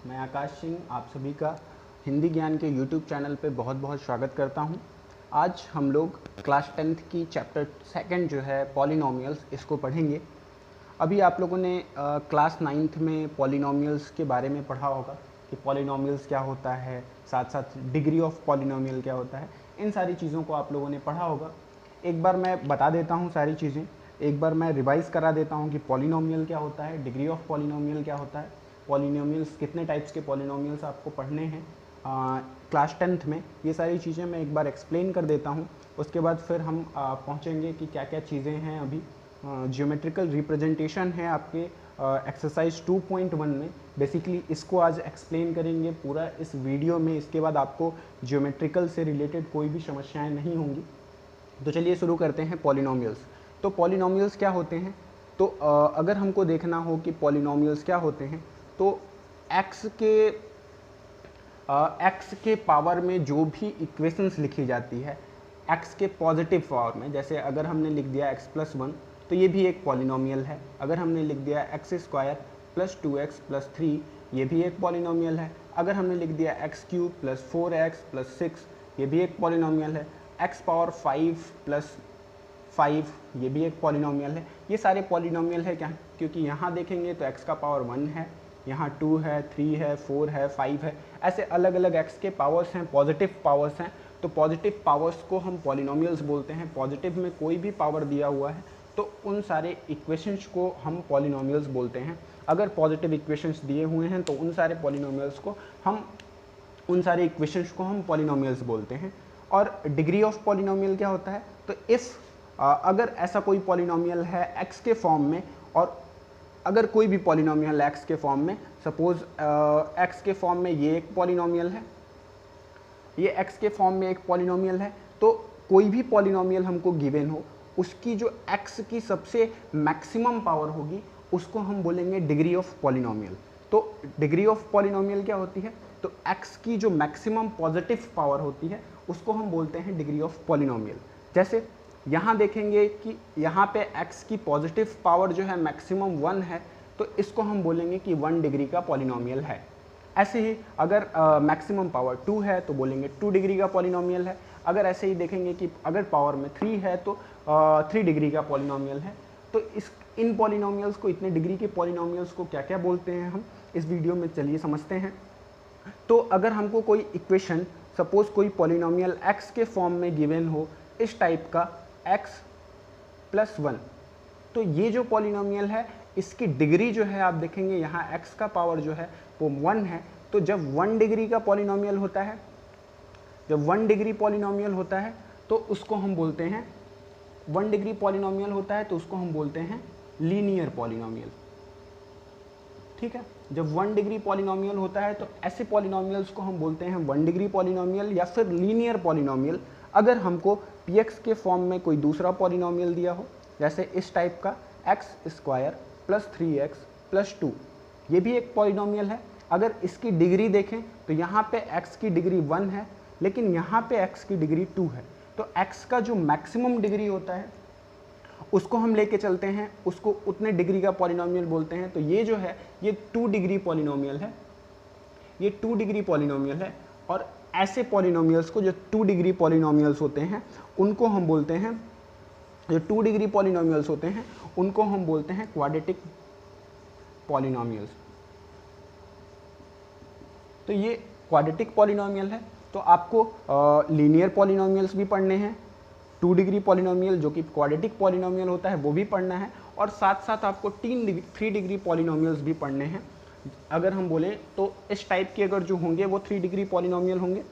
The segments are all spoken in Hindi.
मैं आकाश सिंह आप सभी का हिंदी ज्ञान के YouTube चैनल पे बहुत बहुत स्वागत करता हूँ। आज हम लोग क्लास 10th की चैप्टर सेकंड जो है पॉलिनोमियल्स इसको पढ़ेंगे। अभी आप लोगों ने क्लास 9th में पॉलिनोमियल्स के बारे में पढ़ा होगा कि पॉलिनोमियल्स क्या होता है, साथ साथ डिग्री ऑफ पॉलिनोमियल क्या होता है। इन सारी चीज़ों को आप लोगों ने पढ़ा होगा। एक बार मैं बता देता हूँ सारी चीज़ें, एक बार मैं रिवाइज करा देता हूँ कि पॉलिनोमियल क्या होता है, डिग्री ऑफ पॉलिनोमियल क्या होता है, पॉलिनोमियल्स कितने टाइप्स के पॉलिनोमियल्स आपको पढ़ने हैं क्लास 10th में। ये सारी चीज़ें मैं एक बार एक्सप्लेन कर देता हूँ। उसके बाद फिर हम पहुँचेंगे कि क्या क्या चीज़ें हैं। अभी ज्योमेट्रिकल रिप्रेजेंटेशन है आपके एक्सरसाइज 2.1 में। बेसिकली इसको आज एक्सप्लेन करेंगे पूरा इस वीडियो में। इसके बाद आपको ज्योमेट्रिकल से रिलेटेड कोई भी समस्याएं नहीं होंगी। तो चलिए शुरू करते हैं पॉलिनोमियल्स। तो पॉलिनोमियल्स क्या होते हैं? तो अगर हमको देखना हो कि पॉलिनोमियल्स क्या होते हैं, तो एक्स के पावर में जो भी इक्वेशंस लिखी जाती है एक्स के पॉजिटिव पावर में, जैसे अगर हमने लिख दिया x+1 तो ये भी एक पॉलिनोमियल है। अगर हमने लिख दिया x² + 2x + 3 ये भी एक पॉलिनोमियल है। अगर हमने लिख दिया x³ + 4x + 6 ये भी एक पॉलिनोमियल है। x⁵ + 5 ये भी एक पॉलिनोमियल है। ये सारे पॉलिनोमियल है क्या? क्योंकि यहाँ देखेंगे तो x का पावर 1 है, यहाँ 2 है, 3 है, 4 है, 5 है, ऐसे अलग अलग x के पावर्स हैं, पॉजिटिव पावर्स हैं। तो पॉजिटिव पावर्स को हम पॉलिनोमियल्स बोलते हैं। पॉजिटिव में कोई भी पावर दिया हुआ है तो उन सारे इक्वेशंस को हम पॉलिनोमियल्स बोलते हैं। अगर पॉजिटिव इक्वेशंस दिए हुए हैं तो उन सारे इक्वेशंस को हम पॉलिनोमियल्स बोलते हैं। और डिग्री ऑफ पॉलिनोमियल क्या होता है? तो इफ़ अगर ऐसा कोई पॉलिनोमियल है x के फॉर्म में, और अगर कोई भी पॉलिनोमियल x के फॉर्म में, सपोज x के फॉर्म में ये एक पॉलिनोमियल है, ये x के फॉर्म में एक पॉलिनोमियल है, तो कोई भी पॉलिनोमियल हमको गिवन हो, उसकी जो x की सबसे मैक्सिमम पावर होगी उसको हम बोलेंगे डिग्री ऑफ पॉलिनोमियल। तो डिग्री ऑफ पॉलिनोमियल क्या होती है? तो x की जो मैक्सिमम पॉजिटिव पावर होती है उसको हम बोलते हैं डिग्री ऑफ पॉलिनोमियल। जैसे यहाँ देखेंगे कि यहाँ पे x की पॉजिटिव पावर जो है मैक्सिमम 1 है, तो इसको हम बोलेंगे कि 1 डिग्री का पॉलिनोमियल है। ऐसे ही अगर मैक्सिमम पावर 2 है तो बोलेंगे 2 डिग्री का पॉलिनोमियल है। अगर ऐसे ही देखेंगे कि अगर पावर में 3 है तो 3 डिग्री का पॉलिनोमियल है। तो इन पॉलिनोमियल्स को, इतने डिग्री के पॉलिनोमियल्स को क्या क्या बोलते हैं हम इस वीडियो में चलिए समझते हैं। तो अगर हमको कोई इक्वेशन, सपोज कोई पॉलिनोमियल x के फॉर्म में गिवन हो, इस टाइप का x+1, तो ये जो पॉलिनोमियल है इसकी डिग्री जो है आप देखेंगे यहाँ x का पावर जो है वो 1 है। तो जब 1 डिग्री का पॉलिनोमियल होता है, जब 1 डिग्री पॉलिनोमियल होता है तो उसको हम बोलते हैं, 1 डिग्री पॉलिनोमियल होता है तो उसको हम बोलते हैं लीनियर पॉलिनोमियल। ठीक है, जब 1 डिग्री पॉलिनोमियल होता है तो ऐसे पॉलिनोमियल्स को हम बोलते हैं 1 डिग्री पॉलिनोमियल या फिर लीनियर पॉलिनोमियल। अगर हमको px के फॉर्म में कोई दूसरा पॉलिनोमियल दिया हो, जैसे इस टाइप का x² + 3x + 2 ये भी एक पॉलिनोमियल है। अगर इसकी डिग्री देखें तो यहाँ पे x की डिग्री 1 है, लेकिन यहाँ पे x की डिग्री 2 है। तो x का जो मैक्सिमम डिग्री होता है उसको हम लेके चलते हैं, उसको उतने डिग्री का पॉलिनोमियल बोलते हैं। तो ये जो है ये 2 डिग्री पॉलिनोमियल है, ये 2 डिग्री पॉलिनोमियल है। और ऐसे पॉलिनोमियल्स को, जो 2 डिग्री पॉलिनोमियल्स होते हैं उनको हम बोलते हैं, जो 2 डिग्री पॉलिनोमियल्स होते हैं उनको हम बोलते हैं क्वाड्रेटिक पॉलिनोमियल्स। तो ये क्वाड्रेटिक पॉलिनोमियल है। तो आपको लीनियर पॉलिनोमियल्स भी पढ़ने हैं, 2 डिग्री पॉलिनोमियल जो कि क्वाड्रेटिक पॉलिनोमियल होता है वो भी पढ़ना है, और साथ साथ आपको 3 डिग्री पॉलिनोमियल्स भी पढ़ने हैं। अगर हम बोलें तो इस टाइप के अगर जो होंगे वो 3 डिग्री पॉलिनोमियल होंगे।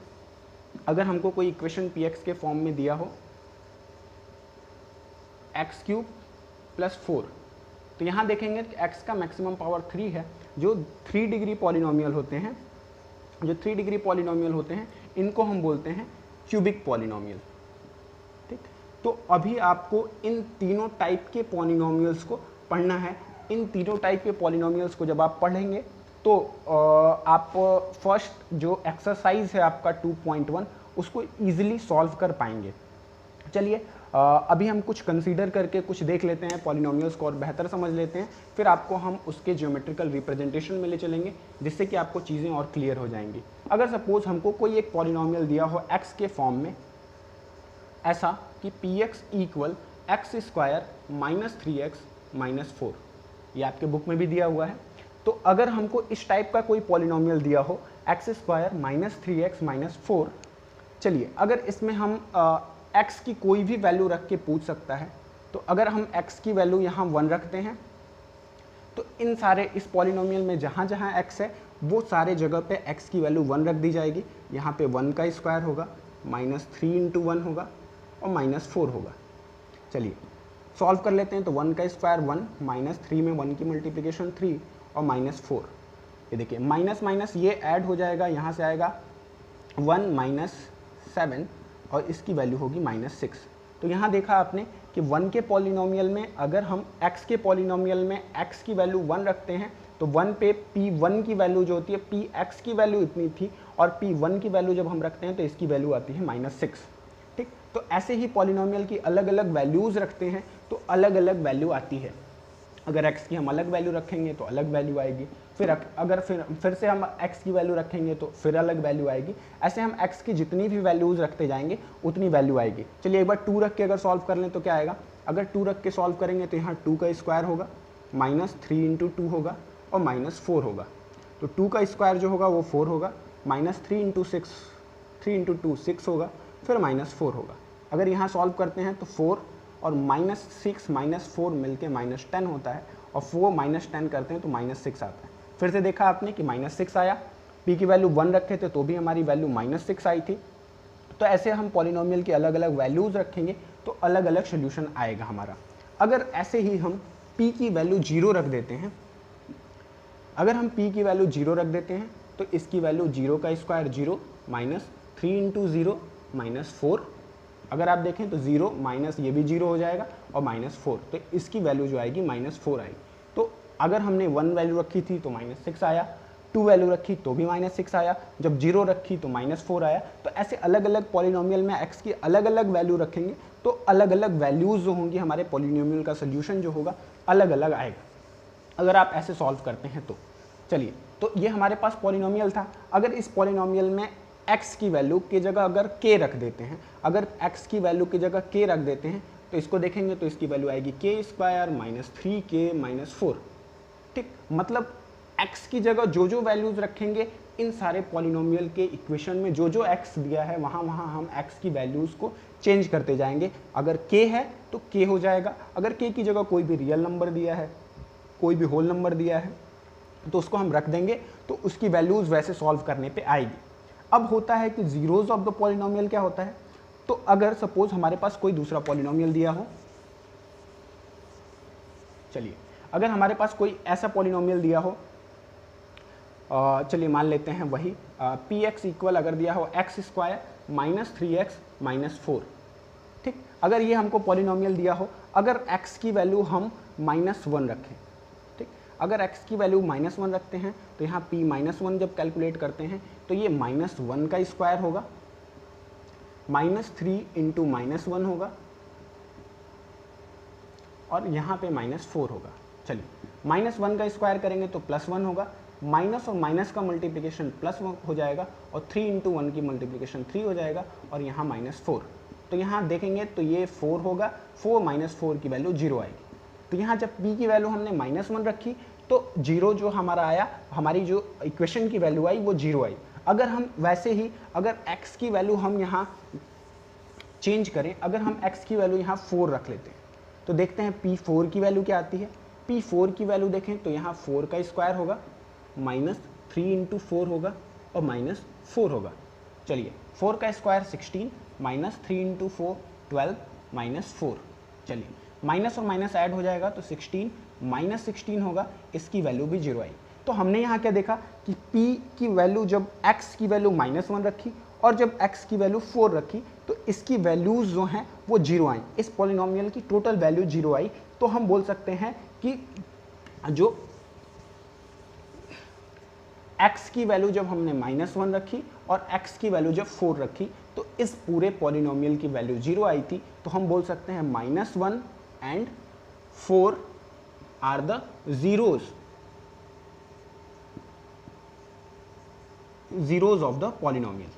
अगर हमको कोई इक्वेशन px के फॉर्म में दिया हो x³ + 4, तो यहाँ देखेंगे कि x का मैक्सिमम पावर 3 है। जो 3 डिग्री पॉलिनोमियल होते हैं, जो 3 डिग्री पॉलिनोमियल होते हैं इनको हम बोलते हैं क्यूबिक पॉलिनोमियल। ठीक, तो अभी आपको इन तीनों टाइप के पॉलिनोमियल्स को पढ़ना है। इन तीनों टाइप के पॉलिनोमियल्स को जब आप पढ़ेंगे तो आप फर्स्ट जो एक्सरसाइज है आपका 2.1 उसको ईजिली सॉल्व कर पाएंगे। चलिए अभी हम कुछ कंसीडर करके कुछ देख लेते हैं पॉलिनोमियल्स को और बेहतर समझ लेते हैं, फिर आपको हम उसके ज्योमेट्रिकल रिप्रेजेंटेशन में ले चलेंगे जिससे कि आपको चीज़ें और क्लियर हो जाएंगी। अगर सपोज हमको कोई एक पॉलिनोमियल दिया हो x के फॉर्म में, ऐसा कि px equal x square minus 3x minus 4, ये आपके बुक में भी दिया हुआ है। तो अगर हमको इस टाइप का कोई पॉलिनोमियल दिया हो x square minus 3x minus 4, चलिए अगर इसमें हम x की कोई भी वैल्यू रख के पूछ सकता है, तो अगर हम x की वैल्यू यहाँ 1 रखते हैं तो इन सारे इस पॉलिनोमियल में जहाँ जहाँ x है वो सारे जगह पे x की वैल्यू 1 रख दी जाएगी। यहाँ पे 1 का स्क्वायर होगा, माइनस 3 इंटू 1 होगा और माइनस 4 होगा। चलिए सॉल्व कर लेते हैं। तो 1 का स्क्वायर 1, माइनस 3 में 1 की मल्टीप्लिकेशन 3 और माइनस 4। ये देखिए माइनस माइनस ये ऐड हो जाएगा, यहाँ से आएगा 1 माइनस 7 और इसकी वैल्यू होगी माइनस 6। तो यहाँ देखा आपने कि 1 के पॉलिनोमियल में अगर हम x के पॉलिनोमियल में x की वैल्यू 1 रखते हैं तो 1 पे p1 की वैल्यू जो होती है px की वैल्यू इतनी थी और p1 की वैल्यू जब हम रखते हैं तो इसकी वैल्यू आती है माइनस 6। ठीक, तो ऐसे ही पॉलिनोमियल की अलग अलग वैल्यूज़ रखते हैं तो अलग अलग वैल्यू आती है। अगर x की हम अलग वैल्यू रखेंगे तो अलग वैल्यू आएगी, फिर अगर फिर से हम x की वैल्यू रखेंगे तो फिर अलग वैल्यू आएगी। ऐसे हम x की जितनी भी वैल्यूज़ रखते जाएंगे उतनी वैल्यू आएगी। चलिए एक बार 2 रख के अगर सॉल्व कर लें तो क्या आएगा। अगर 2 रख के सॉल्व करेंगे तो यहाँ 2 का स्क्वायर होगा, माइनस 3 इंटू 2 होगा और माइनस 4 होगा। तो 2 का स्क्वायर जो होगा वो 4 होगा, माइनस 3 इंटू 2 6 होगा, फिर माइनस 4 होगा। अगर यहाँ सॉल्व करते हैं तो 4 और माइनस 6 माइनस 4 मिलके माइनस 10 होता है और 4 माइनस 10 करते हैं तो माइनस 6 आता है। फिर से देखा आपने कि माइनस 6 आया, p की वैल्यू 1 रखे थे तो भी हमारी वैल्यू माइनस 6 आई थी। तो ऐसे हम पॉलिनोमियल की अलग अलग वैल्यूज़ रखेंगे तो अलग अलग सोल्यूशन आएगा हमारा। अगर ऐसे ही हम p की वैल्यू 0 रख देते हैं, अगर हम p की वैल्यू 0 रख देते हैं तो इसकी वैल्यू 0 का स्क्वायर 0, माइनस 3 इंटू 0 माइनस 4। अगर आप देखें तो 0 माइनस ये भी 0 हो जाएगा और माइनस 4, तो इसकी वैल्यू जो आएगी माइनस 4 आएगी। तो अगर हमने 1 वैल्यू रखी थी तो माइनस 6 आया, 2 वैल्यू रखी तो भी माइनस 6 आया, जब 0 रखी तो माइनस 4 आया। तो ऐसे अलग अलग पॉलिनोमियल में x की अलग अलग वैल्यू रखेंगे तो अलग अलग वैल्यूज़ जो होंगी हमारे पॉलिनोमियल का सोल्यूशन जो होगा अलग अलग आएगा, अगर आप ऐसे सॉल्व करते हैं तो। चलिए, तो ये हमारे पास पॉलिनोमियल था। अगर इस पॉलिनोमियल में x की वैल्यू की जगह अगर k रख देते हैं, अगर x की वैल्यू की जगह k रख देते हैं तो इसको देखेंगे तो इसकी वैल्यू आएगी k square minus 3k minus 4। ठीक, मतलब x की जगह जो जो वैल्यूज़ रखेंगे इन सारे पॉलिनोमियल के इक्वेशन में जो जो x दिया है वहाँ वहाँ हम x की वैल्यूज़ को चेंज करते जाएंगे। अगर k है तो k हो जाएगा, अगर k की जगह कोई भी रियल नंबर दिया है, कोई भी होल नंबर दिया है तो उसको हम रख देंगे तो उसकी वैल्यूज़ वैसे सॉल्व करने पे आएगी। अब होता है कि जीरोज़ ऑफ द पॉलिनोमियल क्या होता है। तो अगर सपोज हमारे पास कोई दूसरा पॉलिनोमियल दिया हो, चलिए अगर हमारे पास कोई ऐसा पॉलिनोमियल दिया हो, चलिए मान लेते हैं वही px इक्वल अगर दिया हो x square minus 3x minus 4। ठीक, अगर ये हमको पॉलिनोमियल दिया हो, अगर x की वैल्यू हम माइनस 1 रखें, ठीक, अगर x की वैल्यू माइनस 1 रखते हैं तो यहाँ p माइनस 1 जब कैलकुलेट करते हैं तो ये माइनस 1 का स्क्वायर होगा, माइनस 3 इंटू माइनस 1 होगा और यहाँ पे माइनस 4 होगा। चलिए माइनस 1 का स्क्वायर करेंगे तो प्लस 1 होगा, माइनस और माइनस का मल्टीप्लिकेशन प्लस 1 हो जाएगा और 3 इंटू 1 की मल्टीप्लिकेशन 3 हो जाएगा और यहाँ माइनस 4। तो यहाँ देखेंगे तो ये 4 होगा, 4 माइनस 4 की वैल्यू 0 आएगी। तो यहाँ जब p की वैल्यू हमने माइनस 1 रखी तो 0 जो हमारा आया, हमारी जो इक्वेशन की वैल्यू आई वो 0 आई। अगर हम वैसे ही अगर x की वैल्यू हम यहाँ चेंज करें, अगर हम x की वैल्यू यहाँ 4 रख लेते हैं तो देखते हैं p4 की वैल्यू क्या आती है। p4 की वैल्यू देखें तो यहाँ 4 का स्क्वायर होगा, माइनस 3 इंटू 4 होगा और माइनस 4 होगा। चलिए 4 का स्क्वायर 16, माइनस 3 इंटू 4 12 माइनस 4। चलिए माइनस और माइनस ऐड हो जाएगा तो 16 माइनस 16 होगा, इसकी वैल्यू भी 0 आई। तो हमने यहाँ क्या देखा कि p की वैल्यू जब x की वैल्यू माइनस 1 रखी और जब x की वैल्यू 4 रखी तो इसकी वैल्यूज़ जो हैं वो 0 आई। इस पॉलिनोमियल की टोटल वैल्यू 0 आई। तो हम बोल सकते हैं कि जो x की वैल्यू जब हमने -1 रखी और x की वैल्यू जब 4 रखी तो इस पूरे पॉलिनोमियल की वैल्यू 0 आई थी। तो हम बोल सकते हैं -1 and 4 are the zeros of the polynomial.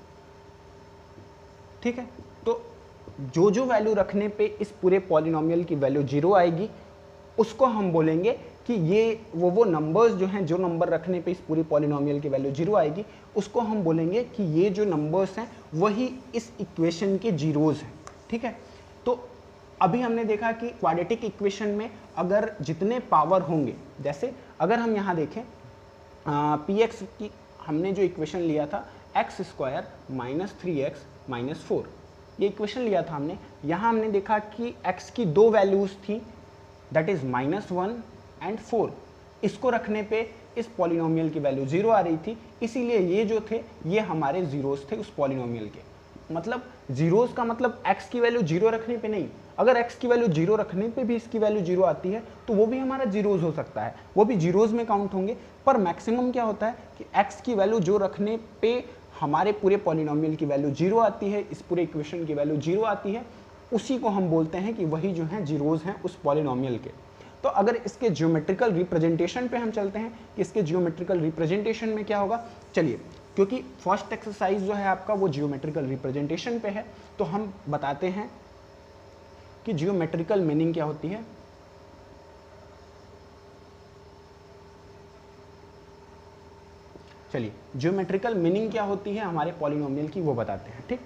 ठीक है, तो जो वैल्यू रखने पे इस पूरे पॉलिनोमियल की वैल्यू 0 आएगी उसको हम बोलेंगे कि ये वो नंबर्स जो हैं, जो नंबर रखने पे इस पूरी पॉलिनोमियल की वैल्यू 0 आएगी उसको हम बोलेंगे कि ये जो नंबर्स हैं वही इस इक्वेशन के जीरोज हैं। ठीक है, तो अभी हमने देखा कि क्वाड्रेटिक इक्वेशन में अगर जितने पावर होंगे, जैसे अगर हम यहाँ देखें px की हमने जो इक्वेशन लिया था x² - 3x - 4, ये इक्वेशन लिया था हमने। यहाँ हमने देखा कि x की दो वैल्यूज थी, दैट इज -1 एंड 4। इसको रखने पे इस पॉलिनोमियल की वैल्यू 0 आ रही थी, इसीलिए ये जो थे ये हमारे जीरोस थे उस पॉलिनोमियल के। मतलब जीरोस का मतलब x की वैल्यू 0 रखने पे नहीं, अगर x की वैल्यू 0 रखने पे भी इसकी वैल्यू 0 आती है तो वो भी हमारा जीरोस हो सकता है, वो भी जीरोस में काउंट होंगे। पर मैक्सिमम क्या होता है कि x की वैल्यू जो रखने पे हमारे पूरे पॉलिनोमियल की वैल्यू 0 आती है, इस पूरे इक्वेशन की वैल्यू 0 आती है, उसी को हम बोलते हैं कि वही जो है जीरोस हैं उस पॉलिनोमियल के। तो अगर इसके ज्योमेट्रिकल रिप्रेजेंटेशन पे हम चलते हैं कि इसके ज्योमेट्रिकल रिप्रेजेंटेशन में क्या होगा, चलिए, क्योंकि फर्स्ट एक्सरसाइज जो है आपका वो ज्योमेट्रिकल रिप्रेजेंटेशन पे है, तो हम बताते हैं कि ज्योमेट्रिकल मीनिंग क्या होती है। चलिए, ज्योमेट्रिकल मीनिंग क्या होती है हमारे पॉलिनोमियल की वो बताते हैं। ठीक,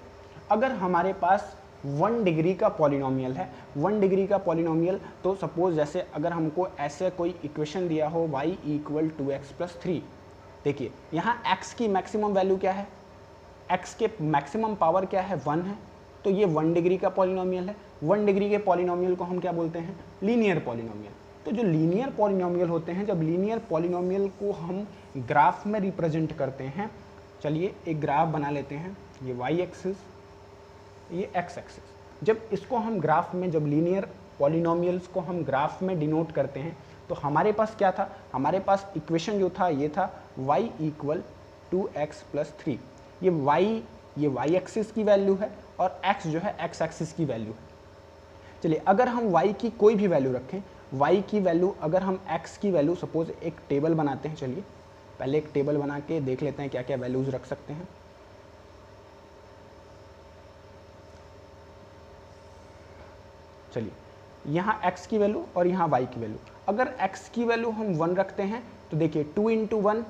अगर हमारे पास 1 डिग्री का पॉलिनोमियल है, 1 डिग्री का पॉलिनोमियल, तो सपोज जैसे अगर हमको ऐसे कोई इक्वेशन दिया हो y = 2x + 3, देखिए यहाँ x की मैक्सिमम वैल्यू क्या है, x के मैक्सिमम पावर क्या है, 1 है, तो ये 1 डिग्री का पॉलिनोमियल है। 1 डिग्री के पॉलिनोमियल को हम क्या बोलते हैं, लीनियर पॉलिनोमियल। तो जो लीनियर पॉलिनोमियल होते हैं, जब लीनियर पॉलिनोमियल को हम ग्राफ में रिप्रेजेंट करते हैं, चलिए एक ग्राफ बना लेते हैं, ये y एक्सिस, ये x एक्सिस। जब इसको हम ग्राफ में, जब लीनियर पॉलिनोमियल्स को हम ग्राफ में डिनोट करते हैं तो हमारे पास क्या था, हमारे पास इक्वेशन जो था ये था y = 2x + 3। ये y एक्सिस की वैल्यू है और x जो है x एक्सिस की वैल्यू है। चलिए, अगर हम y की कोई भी वैल्यू रखें, y की वैल्यू, अगर हम x की वैल्यू, सपोज एक टेबल बनाते हैं, चलिए पहले एक टेबल बना के देख लेते हैं क्या क्या वैल्यूज रख सकते हैं। चलिए, यहाँ x की वैल्यू और यहाँ y की वैल्यू, अगर x की वैल्यू हम 1 रखते हैं तो देखिए 2 × 1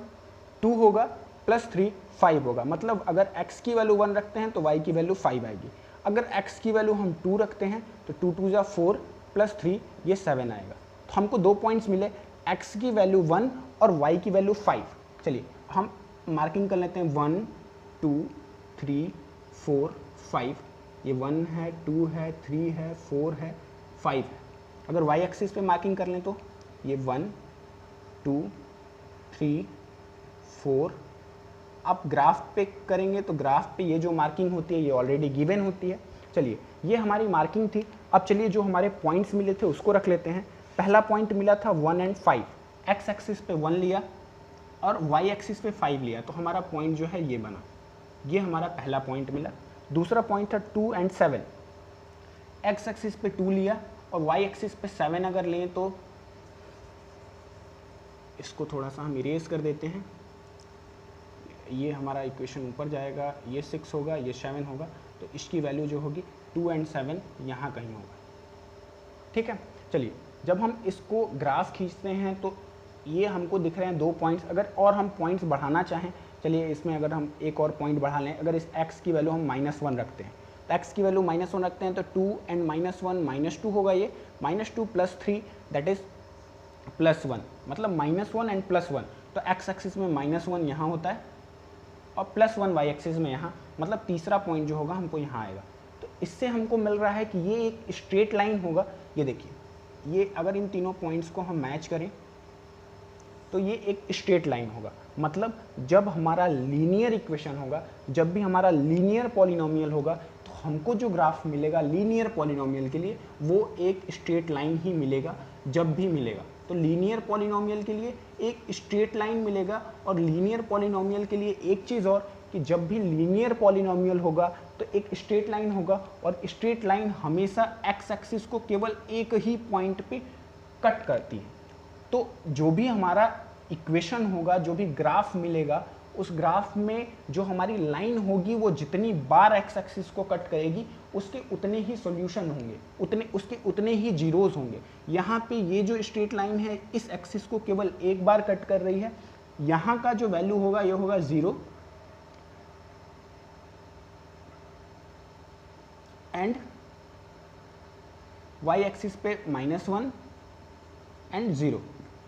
2 होगा, +3 5 होगा। मतलब अगर x की वैल्यू 1 रखते हैं तो y की वैल्यू 5 आएगी। अगर x की वैल्यू हम 2 रखते हैं तो 2 × 2 = 4 +3 ये 7 आएगा। तो हमको 2 पॉइंट्स मिले, x की वैल्यू 1 और y की वैल्यू 5। चलिए हम मार्किंग कर लेते हैं, 1 2 3 4 5, ये 1 है, 2 है, 3 है, 4 है, 5 है। अगर y एक्सिस पे मार्किंग कर लें तो ये 1 2 3 4। आप ग्राफ पे करेंगे तो ग्राफ पे ये जो मार्किंग होती है ये ऑलरेडी गिवन होती है। चलिए, ये हमारी मार्किंग थी। अब चलिए जो हमारे पॉइंट्स मिले थे उसको रख लेते हैं। पहला पॉइंट मिला था 1 और 5, x एक्सिस पे 1 लिया और y एक्सिस पे 5 लिया, तो हमारा पॉइंट जो है ये बना, ये हमारा पहला पॉइंट मिला। दूसरा पॉइंट था 2 और 7, x एक्सिस पे 2 लिया और y एक्सिस पे 7 अगर लें तो इसको थोड़ा सा हम इरेज कर देते हैं, ये हमारा इक्वेशन ऊपर जाएगा, ये 6 होगा, ये 7 होगा, तो इसकी वैल्यू जो होगी 2 और 7 यहाँ कहीं होगा। ठीक है, चलिए जब हम इसको ग्राफ खींचते हैं तो ये हमको दिख रहे हैं 2 पॉइंट्स। अगर और हम पॉइंट्स बढ़ाना चाहें, चलिए इसमें अगर हम एक और पॉइंट बढ़ा लें, अगर इस x की वैल्यू हम -1 रखते हैं तो x की वैल्यू -1 रखते हैं तो 2 और -1 -2 होगा, ये -2 + 3 दैट इज +1, मतलब -1 और +1, तो x एक्सिस में -1 यहाँ होता है और +1 y एक्सिस में यहाँ, मतलब तीसरा पॉइंट जो होगा हमको यहाँ आएगा। तो इससे हमको मिल रहा है कि ये एक स्ट्रेट लाइन होगा। ये देखिए, ये अगर इन तीनों पॉइंट्स को हम मैच करें तो ये एक स्ट्रेट लाइन होगा। मतलब जब हमारा लीनियर इक्वेशन होगा, जब भी हमारा लीनियर पॉलिनोमियल होगा, तो हमको जो ग्राफ मिलेगा लीनियर पॉलिनोमियल के लिए वो एक स्ट्रेट लाइन ही मिलेगा जब भी मिलेगा। तो लीनियर पॉलिनोमियल के लिए एक स्ट्रेट लाइन मिलेगा, और लीनियर पॉलिनोमियल के लिए एक चीज़ और कि जब भी लीनियर पॉलिनोमियल होगा तो एक स्ट्रेट लाइन होगा, और स्ट्रेट लाइन हमेशा एक्स एक्सिस को केवल एक ही पॉइंट पे कट करती है। तो जो भी हमारा इक्वेशन होगा, जो भी ग्राफ मिलेगा, उस ग्राफ में जो हमारी लाइन होगी वो जितनी बार एक्स एक्सिस को कट करेगी उसके उतने ही सॉल्यूशन होंगे, उसके उतने ही जीरोज होंगे। यहाँ पे ये जो स्ट्रेट लाइन है इस एक्सिस को केवल एक बार कट कर रही है, यहाँ का जो वैल्यू होगा ये होगा 0 एंड y एक्सिस पे -1 एंड 0,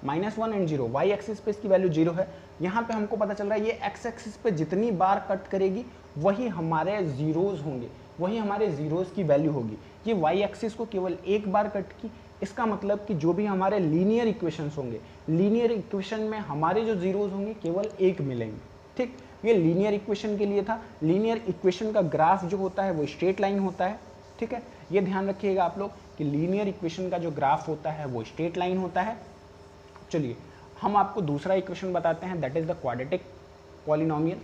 -1 एंड 0, y एक्सिस पे इसकी वैल्यू 0 है। यहाँ पे हमको पता चल रहा है ये x एक्सिस पे जितनी बार कट करेगी वही हमारे जीरोज होंगे, वही हमारे जीरोज की वैल्यू होगी। ये y एक्सिस को केवल एक बार कट की, इसका मतलब कि जो भी हमारे लीनियर इक्वेशंस होंगे, लीनियर इक्वेशन में हमारे जो जीरोज होंगे केवल एक मिलेंगे। ठीक, ये लीनियर इक्वेशन के लिए था। लीनियर इक्वेशन का ग्राफ जो होता है वो स्ट्रेट लाइन होता है। ठीक है, ये ध्यान रखिएगा आप लोग कि लीनियर इक्वेशन का जो ग्राफ होता है वो स्ट्रेट लाइन होता है। चलिए हम आपको दूसरा इक्वेशन बताते हैं, that is the quadratic polynomial.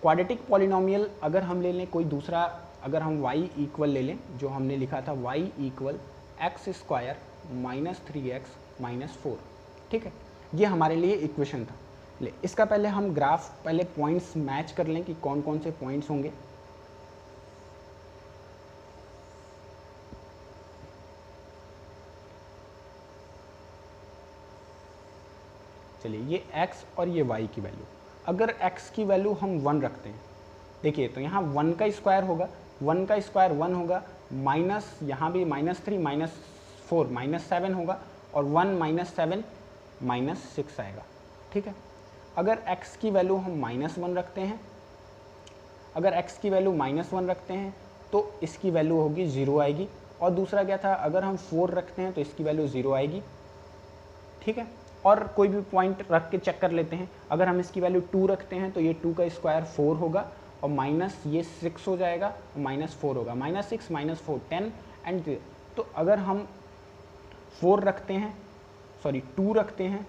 Quadratic polynomial अगर हम ले लें कोई दूसरा, अगर हम y इक्वल ले लें, जो हमने लिखा था y equal x square minus 3x minus 4, ठीक है, ये हमारे लिए इक्वेशन था। ले इसका पहले हम ग्राफ, पहले पॉइंट्स मैच कर लें कि कौन कौन से पॉइंट्स होंगे। चलिए ये x और ये y की वैल्यू, अगर x की वैल्यू हम 1 रखते हैं, देखिए तो यहाँ 1 का स्क्वायर होगा, 1 का स्क्वायर 1 होगा, माइनस यहाँ भी -3 -4 -7 होगा, और 1 -7 -6 आएगा। ठीक है, अगर x की वैल्यू हम -1 रखते हैं, अगर x की वैल्यू -1 रखते हैं तो इसकी वैल्यू होगी 0 आएगी, और दूसरा क्या था, अगर हम 4 रखते हैं तो इसकी वैल्यू 0 आएगी। ठीक है, और कोई भी पॉइंट रख के चेक कर लेते हैं, अगर हम इसकी वैल्यू 2 रखते हैं तो ये 2 का स्क्वायर 4 होगा, और माइनस ये 6 हो जाएगा, -4 होगा, -6 -4 10 एंड। तो अगर हम 4 रखते हैं, सॉरी 2 रखते हैं,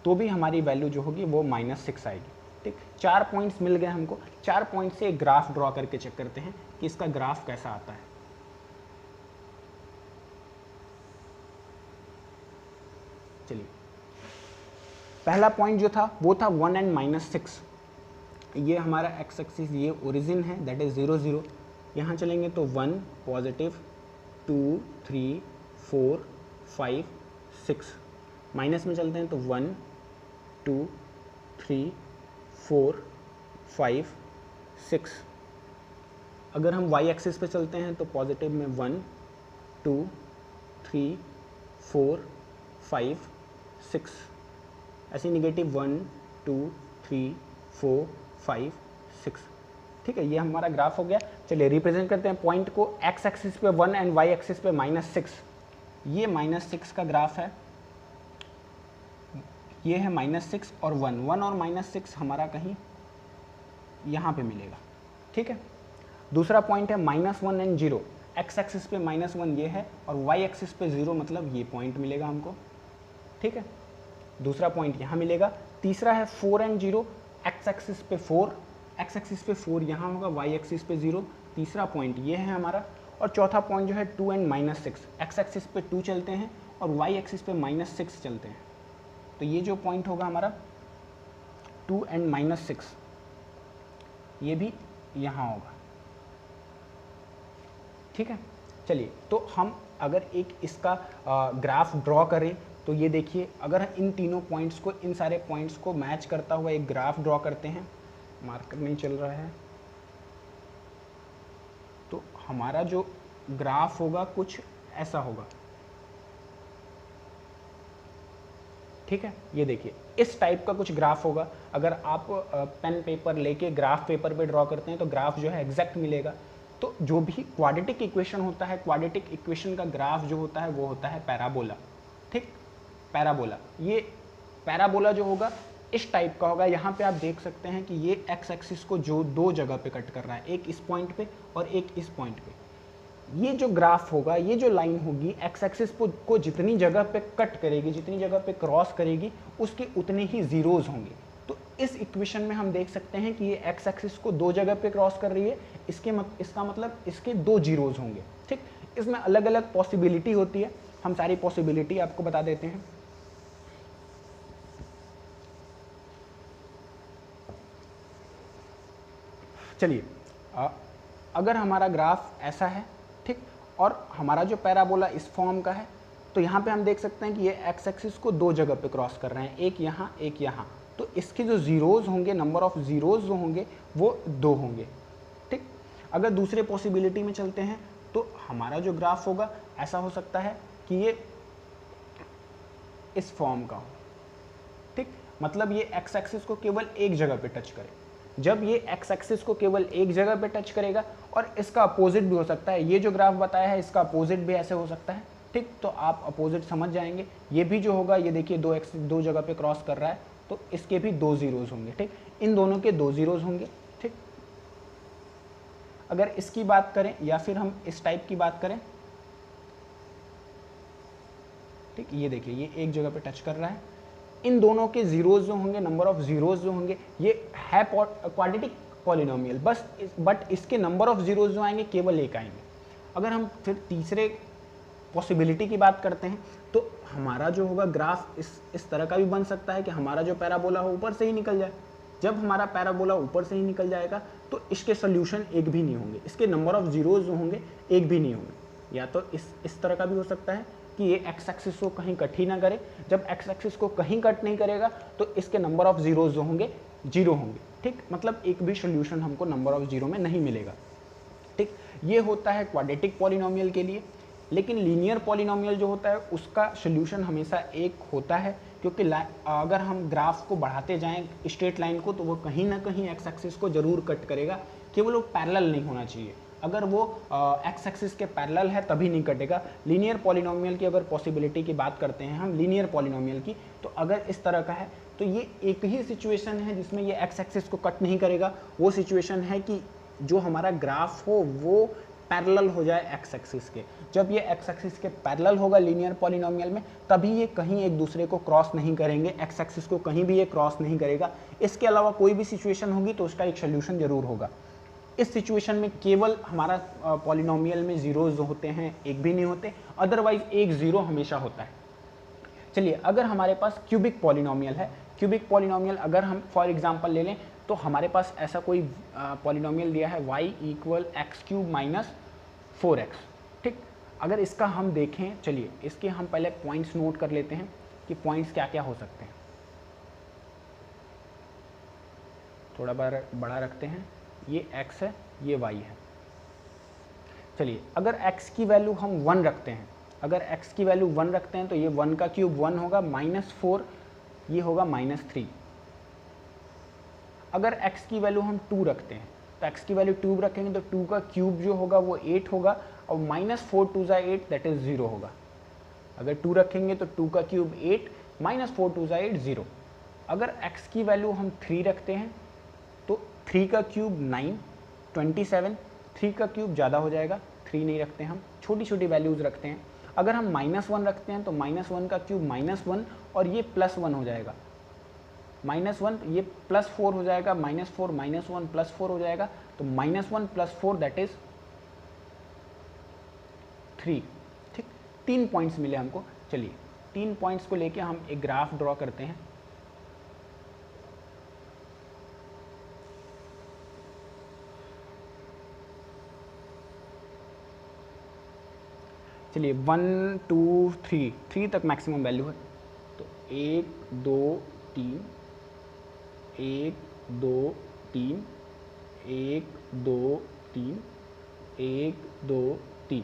तो भी हमारी वैल्यू जो होगी वो -6 आएगी। ठीक, 4 पॉइंट्स मिल गए हमको, 4 पॉइंट से एक ग्राफ ड्रॉ करके चेक करते हैं कि इसका ग्राफ कैसा आता है। चलिए पहला पॉइंट जो था वो था 1 एंड -6, ये हमारा एक्स एक्सिस, ये ओरिजिन है, दैट इज 0 0। यहाँ चलेंगे तो 1 पॉजिटिव, 2 3 4 5 6, माइनस में चलते हैं तो 1 2 3 4 5 6। अगर हम y एक्सिस पे चलते हैं तो पॉजिटिव में 1 2 3 4 5 6, ऐसे निगेटिव 1 2 3 4 5 6। ठीक है, ये हमारा ग्राफ हो गया। चलिए रिप्रेजेंट करते हैं पॉइंट को, x एक्सिस पे 1 एंड y एक्सिस पे -6। ये -6 का ग्राफ है, ये है -6 और 1, 1 और -6 हमारा कहीं यहाँ पे मिलेगा। ठीक है, दूसरा पॉइंट है -1 एंड 0, x एक्सिस पे -1 ये है, और y एक्सिस पे 0, मतलब ये पॉइंट मिलेगा हमको। ठीक है, दूसरा पॉइंट यहाँ मिलेगा। तीसरा है 4 एंड 0, x एक्सिस पे 4, x एक्सिस पे 4 यहाँ होगा, y एक्सिस पे 0, तीसरा पॉइंट ये है हमारा। और चौथा पॉइंट जो है 2 एंड -6, x एक्सिस पे 2 चलते हैं और y एक्सिस पे -6 चलते हैं, तो ये जो पॉइंट होगा हमारा 2 एंड -6, ये भी यहाँ होगा। ठीक है, चलिए तो हम अगर एक इसका ग्राफ ड्रॉ करें तो ये देखिए, अगर इन तीनों पॉइंट्स को, इन सारे पॉइंट्स को मैच करता हुआ एक ग्राफ ड्रॉ करते हैं, मार्कर नहीं चल रहा है, तो हमारा जो ग्राफ होगा कुछ ऐसा होगा। ठीक है, ये देखिए इस टाइप का कुछ ग्राफ होगा। अगर आप पेन पेपर लेके ग्राफ पेपर पे ड्रॉ करते हैं तो ग्राफ जो है एग्जैक्ट मिलेगा। तो जो भी क्वाड्रेटिक इक्वेशन होता है, क्वाड्रेटिक इक्वेशन का ग्राफ जो होता है वो होता है पैराबोला। ठीक, पैराबोला, ये पैराबोला जो होगा इस टाइप का होगा। यहाँ पे आप देख सकते हैं कि ये एक्स एक्सिस को जो दो जगह पे कट कर रहा है, एक इस पॉइंट पे और एक इस पॉइंट पे। ये जो ग्राफ होगा, ये जो लाइन होगी एक्स एक्सिस को जितनी जगह पे कट करेगी, जितनी जगह पे क्रॉस करेगी, उसके उतने ही जीरोज होंगे। तो इस इक्वेशन में हम देख सकते हैं कि ये एक्स एक्सिस को 2 जगह पे क्रॉस कर रही है, इसका मतलब इसके 2 जीरोज होंगे। ठीक, इसमें अलग अलग पॉसिबिलिटी होती है, हम सारी पॉसिबिलिटी आपको बता देते हैं। चलिए, अगर हमारा ग्राफ ऐसा है, ठीक, और हमारा जो पैराबोला इस फॉर्म का है, तो यहाँ पे हम देख सकते हैं कि ये एक्स एक्सिस को 2 जगह पे क्रॉस कर रहे हैं, एक यहाँ एक यहाँ। तो इसके जो जीरोज होंगे, नंबर ऑफ जीरोज जो होंगे वो 2 होंगे। ठीक, अगर दूसरे पॉसिबिलिटी में चलते हैं तो हमारा जो ग्राफ होगा ऐसा हो सकता है कि ये इस फॉर्म का हो। ठीक, मतलब ये एक्स एक्सिस को केवल एक जगह पे टच करे। जब ये एक्स एक्सिस को केवल एक जगह पे टच करेगा, और इसका अपोजिट भी हो सकता है, ये जो ग्राफ बताया है इसका अपोजिट भी ऐसे हो सकता है। ठीक, तो आप अपोजिट समझ जाएंगे। ये भी जो होगा, ये देखिए 2 जगह पे क्रॉस कर रहा है, तो इसके भी 2 जीरोज होंगे। ठीक, इन दोनों के 2 जीरोज होंगे। ठीक, अगर इसकी बात करें या फिर हम इस टाइप की बात करें, ठीक, ये देखिए ये एक जगह पे टच कर रहा है, इन दोनों के जीरोज जो होंगे, नंबर ऑफ जीरोज जो होंगे, ये है क्वाड्रेटिक पॉलिनोमियल, बट इसके नंबर ऑफ जीरोज जो आएंगे केवल एक आएंगे। अगर हम फिर तीसरे पॉसिबिलिटी की बात करते हैं, तो हमारा जो होगा ग्राफ इस तरह का भी बन सकता है कि हमारा जो पैराबोला हो ऊपर से ही निकल जाए। जब हमारा पैराबोला ऊपर से ही निकल जाएगा तो इसके सोल्यूशन एक भी नहीं होंगे, इसके नंबर ऑफ जीरोज जो होंगे एक भी नहीं होंगे। या तो इस तरह का भी हो सकता है कि ये एक्स एक्सिस को कहीं कट ही ना करे। जब एक्स एक्सिस को कहीं कट नहीं करेगा तो इसके नंबर ऑफ जीरोज जो होंगे 0 होंगे। ठीक, मतलब एक भी सोल्यूशन हमको नंबर ऑफ 0 में नहीं मिलेगा। ठीक, ये होता है क्वाड्रेटिक पॉलिनोमियल के लिए। लेकिन लीनियर पॉलिनोमियल जो होता है उसका सोल्यूशन हमेशा एक होता है, क्योंकि अगर हम ग्राफ को बढ़ाते जाएं स्ट्रेट लाइन को, तो वो कहीं ना कहीं एक्स एक्सिस को जरूर कट करेगा, केवल वो पैरेलल नहीं होना चाहिए। अगर वो एक्स एक्सिस के पैरेलल है तभी नहीं कटेगा। लीनियर पॉलिनोमियल की अगर पॉसिबिलिटी की बात करते हैं हम, लीनियर पॉलिनोमियल की, तो अगर इस तरह का है तो ये एक ही सिचुएशन है जिसमें ये एक्स एक्सिस को कट नहीं करेगा। वो सिचुएशन है कि जो हमारा ग्राफ हो वो पैरेलल हो जाए एक्स एक्सिस के। जब ये एक्स एक्सिस के पैरेलल होगा लीनियर पॉलिनोमियल में, तभी ये कहीं एक दूसरे को क्रॉस नहीं करेंगे, एक्स एक्सिस को कहीं भी ये क्रॉस नहीं करेगा। इसके अलावा कोई भी सिचुएशन होगी तो उसका एक सोल्यूशन जरूर होगा। इस सिचुएशन में केवल हमारा पॉलिनोमियल में जीरोज जो होते हैं एक भी नहीं होते, अदरवाइज एक जीरो हमेशा होता है। चलिए, अगर हमारे पास क्यूबिक पॉलिनोमियल है, क्यूबिक पॉलिनोमियल अगर हम फॉर एग्जांपल ले लें, तो हमारे पास ऐसा कोई पॉलिनोमियल दिया है y = x³ - 4x। ठीक, अगर इसका हम देखें, चलिए इसके हम पहले पॉइंट्स नोट कर लेते हैं कि पॉइंट्स क्या क्या हो सकते हैं। थोड़ा बड़ा रखते हैं, ये x है, ये y है। चलिए, अगर x की वैल्यू हम 1 रखते हैं, अगर x की वैल्यू 1 रखते हैं तो ये 1 का क्यूब 1 होगा, -4 ये होगा -3। अगर x की वैल्यू हम 2 रखते हैं तो x की वैल्यू 2 रखेंगे तो 2 का क्यूब जो होगा वो 8 होगा, और -4 2 8 दैट इज 0 होगा। अगर 2 रखेंगे तो 2 का क्यूब 8, -4 2 8 0। अगर x की वैल्यू हम 3 रखते हैं तो 3 का क्यूब 9 27, 3 का क्यूब ज़्यादा हो जाएगा, 3 नहीं रखते हम, छोटी छोटी वैल्यूज़ रखते हैं। अगर हम -1 रखते हैं तो -1 का क्यूब -1 और ये +1 हो जाएगा, -1 ये +4 हो जाएगा, -4 -1 +4 हो जाएगा, तो -1 + 4 दैट इज 3। ठीक, 3 पॉइंट्स मिले हमको। चलिए 3 पॉइंट्स को लेके हम एक ग्राफ ड्रॉ करते हैं। चलिए 1 2 3 तक मैक्सिमम वैल्यू है, तो 1 2 3 1 2 3 1 2 3 1 2 3,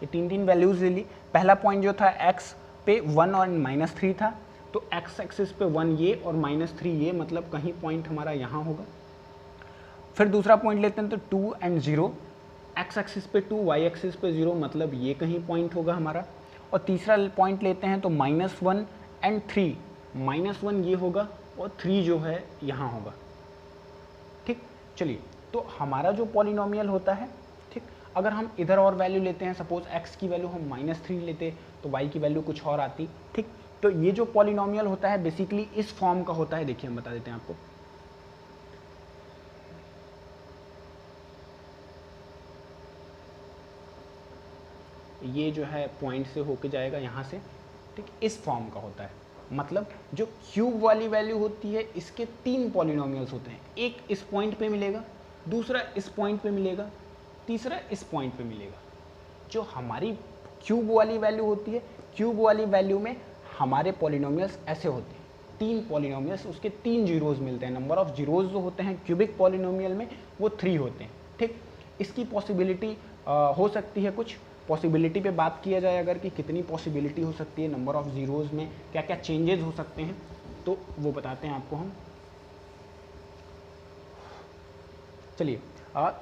ये 3 वैल्यूज़ ले ली। पहला पॉइंट जो था x पे 1 और -3 था, तो x एक्सिस पे 1 ये और -3 ये, मतलब कहीं पॉइंट हमारा यहाँ होगा। फिर दूसरा पॉइंट लेते हैं तो 2 और 0, x एक्सिस पे 2 y एक्सिस पे 0, मतलब ये कहीं पॉइंट होगा हमारा। और तीसरा पॉइंट लेते हैं तो -1 और 3, -1 ये होगा और 3 जो है यहाँ होगा। ठीक, चलिए तो हमारा जो पॉलिनोमियल होता है, ठीक, अगर हम इधर और वैल्यू लेते हैं, सपोज x की वैल्यू हम -3 लेते तो y की वैल्यू कुछ और आती, ठीक। तो ये जो पॉलिनोमियल होता है बेसिकली इस फॉर्म का होता है। देखिए हम बता देते हैं आपको, ये जो है पॉइंट से होके जाएगा यहाँ से, ठीक, इस फॉर्म का होता है। मतलब जो क्यूब वाली वैल्यू होती है इसके 3 पॉलिनोमियल्स होते हैं, एक इस पॉइंट पे मिलेगा, दूसरा इस पॉइंट पे मिलेगा, तीसरा इस पॉइंट पे मिलेगा। जो हमारी क्यूब वाली वैल्यू होती है, क्यूब वाली वैल्यू में हमारे पॉलिनोमियल्स ऐसे होते हैं, 3 पॉलिनोमियल्स, उसके 3 जीरोज मिलते हैं। नंबर ऑफ जीरोज जो होते हैं क्यूबिक पॉलिनोमियल में वो 3 होते हैं, ठीक। इसकी पॉसिबिलिटी हो सकती है, कुछ पॉसिबिलिटी पे बात किया जाए अगर कि कितनी पॉसिबिलिटी हो सकती है, नंबर ऑफ जीरोज़ में क्या क्या चेंजेस हो सकते हैं, तो वो बताते हैं आपको हम। चलिए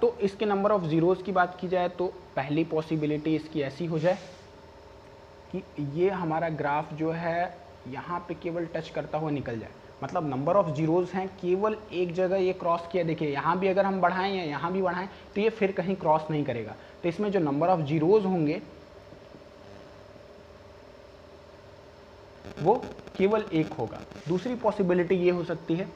तो इसके नंबर ऑफ ज़ीरोज़ की बात की जाए तो पहली पॉसिबिलिटी इसकी ऐसी हो जाए कि ये हमारा ग्राफ जो है यहाँ पे केवल टच करता हुआ निकल जाए। मतलब नंबर ऑफ जीरोज़ हैं, केवल एक जगह ये क्रॉस किया, देखिए यहाँ भी अगर हम बढ़ाएं या यहाँ भी बढ़ाएं तो ये फिर कहीं क्रॉस नहीं करेगा। तो इसमें जो नंबर ऑफ जीरोज़ होंगे वो केवल एक होगा। दूसरी पॉसिबिलिटी ये हो सकती है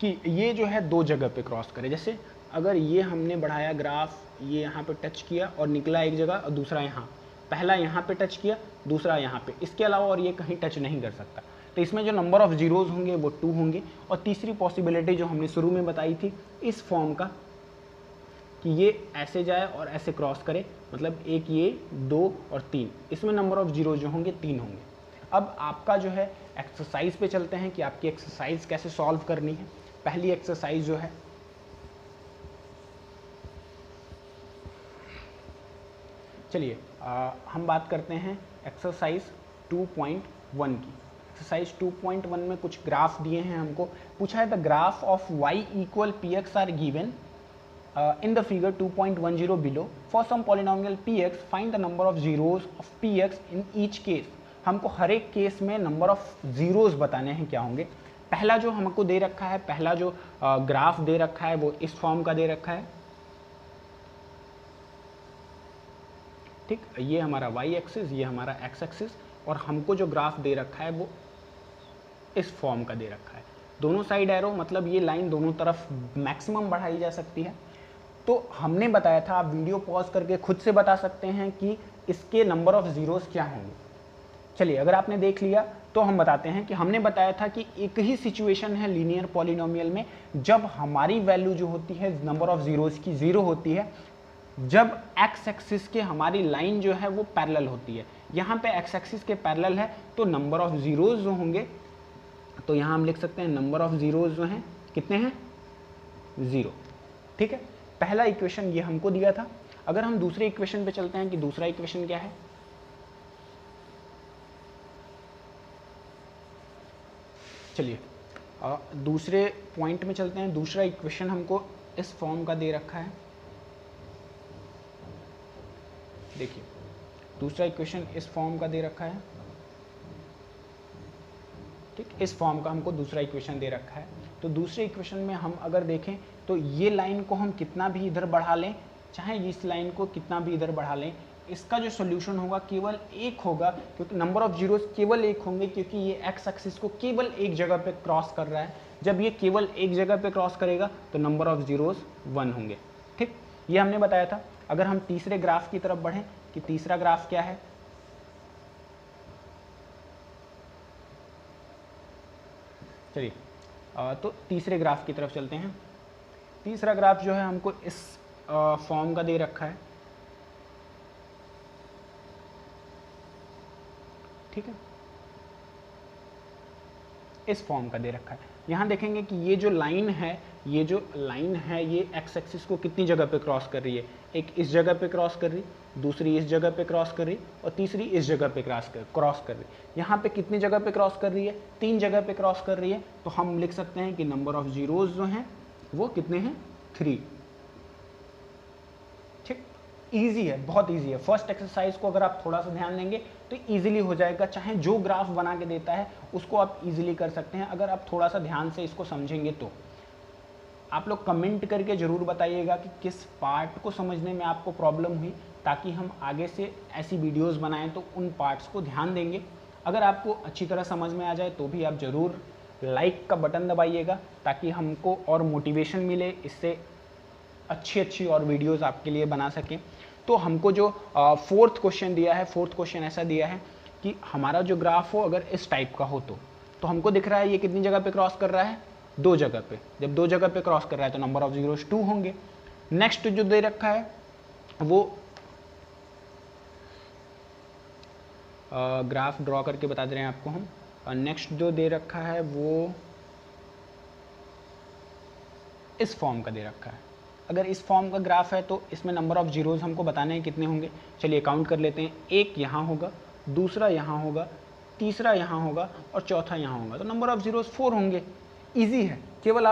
कि ये जो है 2 जगह पे क्रॉस करे। जैसे अगर ये हमने बढ़ाया ग्राफ, ये यहाँ पे टच किया और निकला एक जगह और दूसरा यहाँ, पहला यहाँ पे टच किया, दूसरा यहाँ पे, इसके अलावा और ये कहीं टच नहीं कर सकता। तो इसमें जो नंबर ऑफ जीरोज़ होंगे वो 2 होंगे। और तीसरी पॉसिबिलिटी जो हमने शुरू में बताई थी इस फॉर्म का, कि ये ऐसे जाए और ऐसे क्रॉस करे, मतलब एक ये, 2 और 3, इसमें नंबर ऑफ जीरो जो होंगे 3 होंगे। अब आपका जो है एक्सरसाइज पे चलते हैं कि आपकी एक्सरसाइज कैसे सॉल्व करनी है। पहली एक्सरसाइज जो है, चलिए हम बात करते हैं एक्सरसाइज 2.1 की। एक्सरसाइज 2.1 में कुछ ग्राफ दिए हैं हमको, पूछा है the graph of y equal px are given in the figure 2.10 below for some polynomial px find the number of zeros of px in each case। हमको हर एक केस में नंबर ऑफ जीरोज बताने हैं क्या होंगे। पहला जो हमको दे रखा है, पहला जो ग्राफ दे रखा है वो इस फॉर्म का दे रखा है, ठीक। ये हमारा y एक्सिस, ये हमारा x एक्सिस, और हमको जो ग्राफ दे रखा है वो इस फॉर्म का दे रखा है। दोनों साइड एरो, मतलब ये लाइन दोनों तरफ मैक्सिमम बढ़ाई जा सकती है। तो हमने बताया था, आप वीडियो पॉज करके खुद से बता सकते हैं कि इसके नंबर ऑफ जीरोस क्या होंगे। चलिए अगर आपने देख लिया तो हम बताते हैं कि हमने बताया था कि एक ही सिचुएशन है लीनियर पॉलिनोमियल में, जब हमारी वैल्यू जो होती है नंबर ऑफ जीरोस की 0 होती है, जब एक्स एक्सिस के हमारी लाइन जो है वो पैरेलल होती है। यहाँ पे एक्स एक्सिस के पैरेलल है तो नंबर ऑफ जीरोस जो होंगे, तो यहाँ हम लिख सकते हैं नंबर ऑफ जीरोस जो हैं कितने हैं, 0, ठीक है। पहला इक्वेशन ये हमको दिया था। अगर हम दूसरे इक्वेशन पे चलते हैं कि दूसरा इक्वेशन क्या है, चलिए दूसरे पॉइंट में चलते हैं। दूसरा इक्वेशन हमको इस फॉर्म का दे रखा है, देखिए दूसरा इक्वेशन इस फॉर्म का दे रखा है, ठीक। इस फॉर्म का हमको दूसरा इक्वेशन दे रखा है। तो दूसरे इक्वेशन में हम अगर देखें तो ये लाइन को हम कितना भी इधर बढ़ा लें, चाहे इस लाइन को कितना भी इधर बढ़ा लें, इसका जो सोल्यूशन होगा केवल एक होगा, क्योंकि नंबर ऑफ जीरोस केवल एक होंगे, क्योंकि ये एक्स एक्सिस को केवल एक जगह पे क्रॉस कर रहा है। जब ये केवल एक जगह पे क्रॉस करेगा तो नंबर ऑफ जीरोस 1 होंगे, ठीक। ये हमने बताया था। अगर हम तीसरे ग्राफ की तरफ बढ़ें कि तीसरा ग्राफ क्या है, चलिए तो तीसरे ग्राफ की तरफ चलते हैं। तीसरा ग्राफ जो है हमको इस फॉर्म का दे रखा है, ठीक है, इस फॉर्म का दे रखा है। यहाँ देखेंगे कि ये जो लाइन है, ये जो लाइन है ये एक्स एक्सिस को कितनी जगह पे क्रॉस कर रही है, एक इस जगह पे क्रॉस कर रही, दूसरी इस जगह पे क्रॉस कर रही और तीसरी इस जगह पे क्रॉस कर रही। यहाँ पे कितनी जगह पे क्रॉस कर रही है, 3 जगह पे क्रॉस कर रही है। तो हम लिख सकते हैं कि नंबर ऑफ जीरोज जो हैं वो कितने हैं, 3, ठीक। ईजी है, बहुत ईजी है। फर्स्ट एक्सरसाइज को अगर आप थोड़ा सा ध्यान देंगे तो ईजिली हो जाएगा, चाहे जो ग्राफ बना के देता है उसको आप ईजिली कर सकते हैं अगर आप थोड़ा सा ध्यान से इसको समझेंगे तो। आप लोग कमेंट करके ज़रूर बताइएगा कि किस पार्ट को समझने में आपको प्रॉब्लम हुई, ताकि हम आगे से ऐसी वीडियोस बनाएं तो उन पार्ट्स को ध्यान देंगे। अगर आपको अच्छी तरह समझ में आ जाए तो भी आप ज़रूर लाइक का बटन दबाइएगा, ताकि हमको और मोटिवेशन मिले, इससे अच्छी और वीडियोस आपके लिए बना सकें। तो हमको जो फोर्थ क्वेश्चन दिया है, फोर्थ क्वेश्चन ऐसा दिया है कि हमारा जो ग्राफ हो अगर इस टाइप का हो तो हमको दिख रहा है ये कितनी जगह पे क्रॉस कर रहा है, 2 जगह पे। जब 2 जगह पे क्रॉस कर रहा है तो नंबर ऑफ जीरोस 2 होंगे। नेक्स्ट जो दे रखा है वो ग्राफ ड्रॉ करके बता दे रहे हैं आपको हम। नेक्स्ट जो दे रखा है वो इस फॉर्म का दे रखा है। अगर इस फॉर्म का ग्राफ है तो इसमें नंबर ऑफ जीरोज हमको बताने हैं कितने होंगे। चलिए काउंट कर लेते हैं। एक यहाँ होगा, दूसरा यहाँ होगा, तीसरा यहाँ होगा और चौथा यहाँ होगा, तो नंबर ऑफ जीरोज 4 होंगे। ईजी है, केवल आप